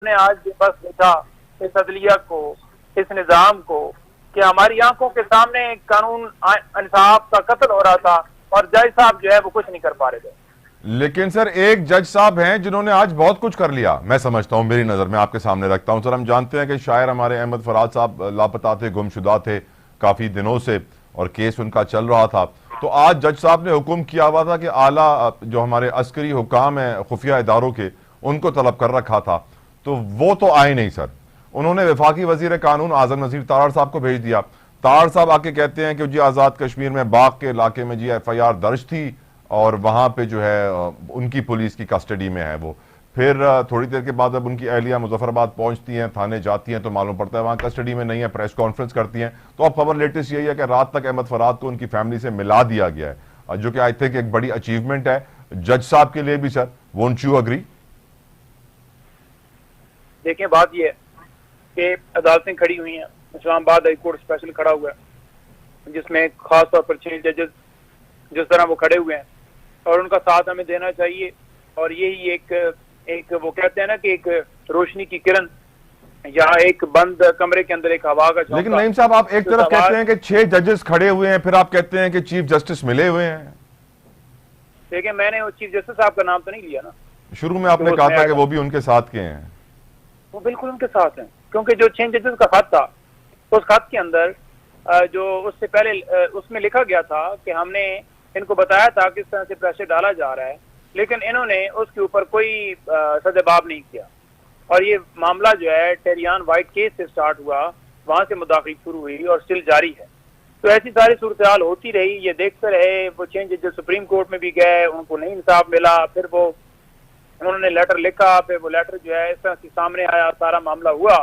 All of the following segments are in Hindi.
ने आज बस देखा इस अदलिया को, इस निज़ाम को, कि हमारी आंखों के सामने कानून इंसाफ का कत्ल हो रहा था और जज साहब जो है वो कुछ नहीं कर पा रहे थे। लेकिन सर एक जज साहब हैं जिन्होंने आज बहुत कुछ कर लिया, मैं समझता हूं, मेरी नजर में आपके सामने रखता हूं। सर हम जानते हैं कि शायर हमारे अहमद फराज साहब लापता थे, गुमशुदा थे काफी दिनों से और केस उनका चल रहा था। तो आज जज साहब ने हुक्म किया हुआ था कि आला जो हमारे अस्करी हुकाम है खुफिया इदारों के, उनको तलब कर रखा था, तो वो तो आए नहीं सर। उन्होंने वफाकी वजीर कानून आजम नजीर तारड़ साहब को भेज दिया। तारड़ साहब आके कहते हैं कि जी आज़ाद कश्मीर में बाग के इलाके में जी FIR दर्ज थी और वहां पे जो है उनकी पुलिस की कस्टडी में है वो। फिर थोड़ी देर के बाद अब उनकी अहलिया मुजफ्फराबाद पहुंचती हैं, थाने जाती हैं तो मालूम पड़ता है वहां कस्टडी में नहीं है, प्रेस कॉन्फ्रेंस करती हैं। तो अब खबर लेटेस्ट यही है कि रात तक अहमद फराद को उनकी फैमिली से मिला दिया गया है, जो कि आई थिंक एक बड़ी अचीवमेंट है जज साहब के लिए भी। Sir won't you agree? देखिए बात यह है कि अदालतें खड़ी हुई हैं, इस्लामाबाद हाई कोर्ट स्पेशल खड़ा हुआ है जिसमें खास तौर पर 6 जजेस जिस तरह वो खड़े हुए हैं और उनका साथ हमें देना चाहिए। और यही एक वो कहते हैं ना कि एक रोशनी की किरण या एक बंद कमरे के अंदर एक हवा का। लेकिन नईम साहब आप एक तरफ कहते हैं कि 6 जजेस खड़े हुए हैं, फिर आप कहते हैं कि चीफ जस्टिस मिले हुए हैं। देखिए मैंने वो चीफ जस्टिस साहब का नाम तो नहीं लिया ना, शुरू में आपने कहा था कि वो भी उनके साथ के हैं। वो बिल्कुल उनके साथ हैं, क्योंकि जो 6 जजेस का खत था उस खत के अंदर जो उससे पहले उसमें लिखा गया था कि हमने इनको बताया था किस तरह से प्रेशर डाला जा रहा है, लेकिन इन्होंने उसके ऊपर कोई सदेबाब नहीं किया। और ये मामला जो है टेरियान वाइट केस से स्टार्ट हुआ, वहां से मुदाखिल शुरू हुई और स्टिल जारी है। तो ऐसी सारी सूरत हाल होती रही, ये देखते रहे। वो 6 जजेस सुप्रीम कोर्ट में भी गए, उनको नहीं इंसाफ मिला, फिर वो उन्होंने लेटर लिखा, फिर वो लेटर जो है इस तरह से सामने आया, सारा मामला हुआ।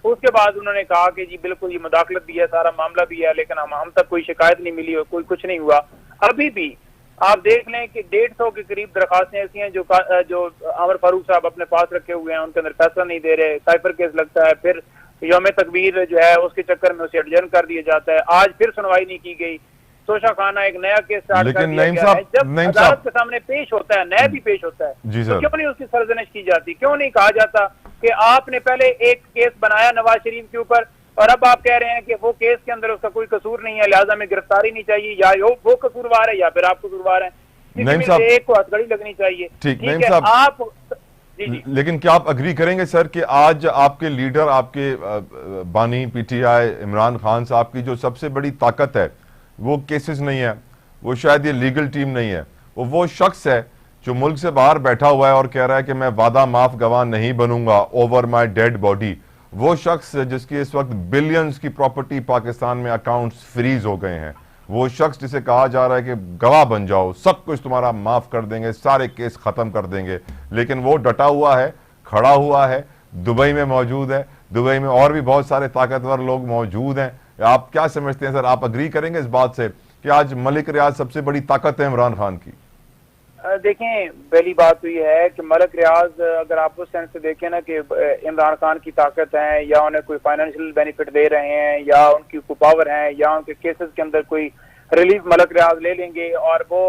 उसके बाद उन्होंने कहा कि जी बिल्कुल ये मुदाखलत भी है, सारा मामला भी है, लेकिन हम तक कोई शिकायत नहीं मिली और कोई कुछ नहीं हुआ। अभी भी आप देख लें कि 150 के करीब दरखास्तें ऐसी हैं जो अमर फारूक साहब अपने पास रखे हुए हैं, उनके अंदर फैसला नहीं दे रहे, साइफर केस लगता है, फिर यौम तकबीर जो है उसके चक्कर में उसे एडजर्न कर दिया जाता है। आज फिर सुनवाई नहीं की गई, तोशा खाना एक नया केस स्टार्ट कर दिया गया है। जब अदालत के सामने पेश होता है, नया भी पेश होता है, तो क्यों नहीं उसकी सरजनिश की जाती? क्यों नहीं कहा जाता कि आपने पहले एक केस बनाया नवाज शरीफ के ऊपर और अब आप कह रहे हैं कि वो केस के अंदर उसका कोई कसूर नहीं है, लिहाजा में गिरफ्तारी नहीं चाहिए, या वो कसूरवार है या फिर आप कसूरवार हैं, एक को हथकड़ी लगनी चाहिए। ठीक है आप जी। लेकिन क्या आप अग्री करेंगे सर कि आज आपके लीडर, आपके बानी PTI इमरान खान साहब की जो सबसे बड़ी ताकत है वो केसेस नहीं है, वो शायद ये लीगल टीम नहीं है, वो शख्स है जो मुल्क से बाहर बैठा हुआ है और कह रहा है कि मैं वादा माफ गवाह नहीं बनूंगा ओवर माय डेड बॉडी। वो शख्स जिसकी इस वक्त बिलियंस की प्रॉपर्टी पाकिस्तान में अकाउंट्स फ्रीज हो गए हैं, वो शख्स जिसे कहा जा रहा है कि गवाह बन जाओ, सब कुछ तुम्हारा माफ कर देंगे, सारे केस खत्म कर देंगे, लेकिन वो डटा हुआ है, खड़ा हुआ है, दुबई में मौजूद है। दुबई में और भी बहुत सारे ताकतवर लोग मौजूद हैं। आप क्या समझते हैं सर, आप अग्री करेंगे इस बात से कि आज मलिक रियाज सबसे बड़ी ताकत है इमरान खान की? देखें पहली बात तो ये है कि मलिक रियाज अगर आप उस सेंस से देखें ना कि इमरान खान की ताकत है या उन्हें कोई फाइनेंशियल बेनिफिट दे रहे हैं या उनकी कोई पावर है या उनके केसेस के अंदर कोई रिलीफ मलिक रियाज ले लेंगे और वो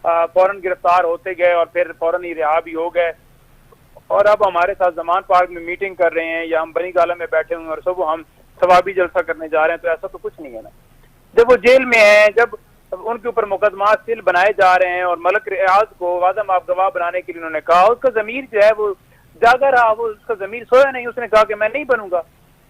फौरन गिरफ्तार होते गए और फिर फौरन ही रिहा भी हो गए और अब हमारे साथ जमान पार्क में मीटिंग कर रहे हैं या हम बनी गाला में बैठे हुए हैं और सब हम सवाबी जलसा करने जा रहे हैं, तो ऐसा तो कुछ नहीं है ना। जब वो जेल में है, जब उनके ऊपर मुकदमा सिल बनाए जा रहे हैं और मलिक रियाज को वादा माफ गवाह बनाने के लिए उन्होंने कहा, उसका जमीर जो है वो जागा रहा, वो उसका जमीर सोया नहीं। उसने कहा कि मैं नहीं बनूंगा,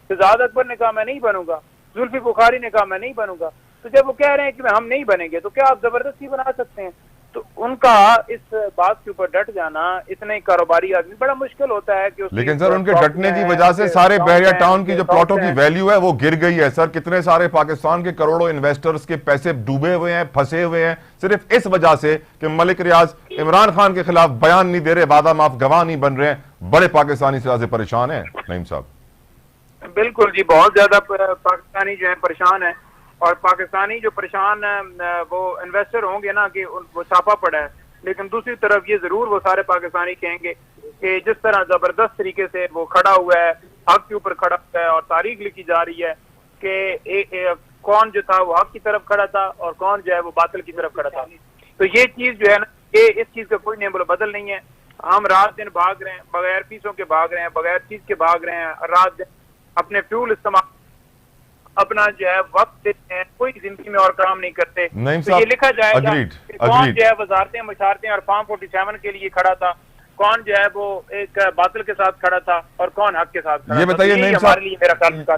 शहजाद अकबर ने कहा मैं नहीं बनूंगा, जुल्फी बुखारी ने कहा मैं नहीं बनूंगा। तो जब वो कह रहे हैं कि हम नहीं बनेंगे तो क्या आप जबरदस्ती बना सकते हैं? तो उनका इस बात के ऊपर डट जाना, इतने कारोबारी आदमी, बड़ा मुश्किल होता है कि लेकिन सर उनके डटने की वजह से सारे बहरिया टाउन की जो प्लॉटों की वैल्यू है वो गिर गई है सर। कितने सारे पाकिस्तान के करोड़ों इन्वेस्टर्स के पैसे डूबे हुए हैं, फंसे हुए हैं, सिर्फ इस वजह से कि मलिक रियाज इमरान खान के खिलाफ बयान नहीं दे रहे, वादा माफ गवाह नहीं बन रहे हैं। बड़े पाकिस्तानी से परेशान है नईम साहब। बिल्कुल जी, बहुत ज्यादा पाकिस्तानी जो है परेशान है और पाकिस्तानी जो परेशान वो इन्वेस्टर होंगे ना कि वो छापा पड़ा है, लेकिन दूसरी तरफ ये जरूर वो सारे पाकिस्तानी कहेंगे कि जिस तरह जबरदस्त तरीके से वो खड़ा हुआ है, हक के ऊपर खड़ा हुआ है और तारीख लिखी जा रही है कि कौन जो था वो हक की तरफ खड़ा था और कौन जो है वो बातिल की तरफ खड़ा था। तो ये चीज जो है ना, ये इस चीज का कोई नेमो बदल नहीं है। हम रात दिन भाग रहे हैं, बगैर फीसों के भाग रहे हैं, बगैर चीज के भाग रहे हैं, रात दिन अपने फ्यूल इस्तेमाल, अपना जो है वक्त देते हैं, कोई जिंदगी में और काम नहीं करते। तो ये लिखा जाएगा कि कौन जो है वजारतें मशारतें और फार्म 47 के लिए खड़ा था, कौन जो है वो एक बातिल के साथ खड़ा था और कौन हक के साथ खड़ा था। ये बताइए नईम साहब,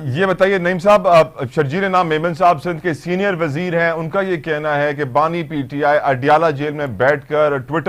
ये बताइए नईम साहब, शर्जील नाम मेमन साहब सिंध के सीनियर वजीर हैं, उनका ये कहना है कि बानी पीटीआई अडियाला जेल में बैठकर ट्विटर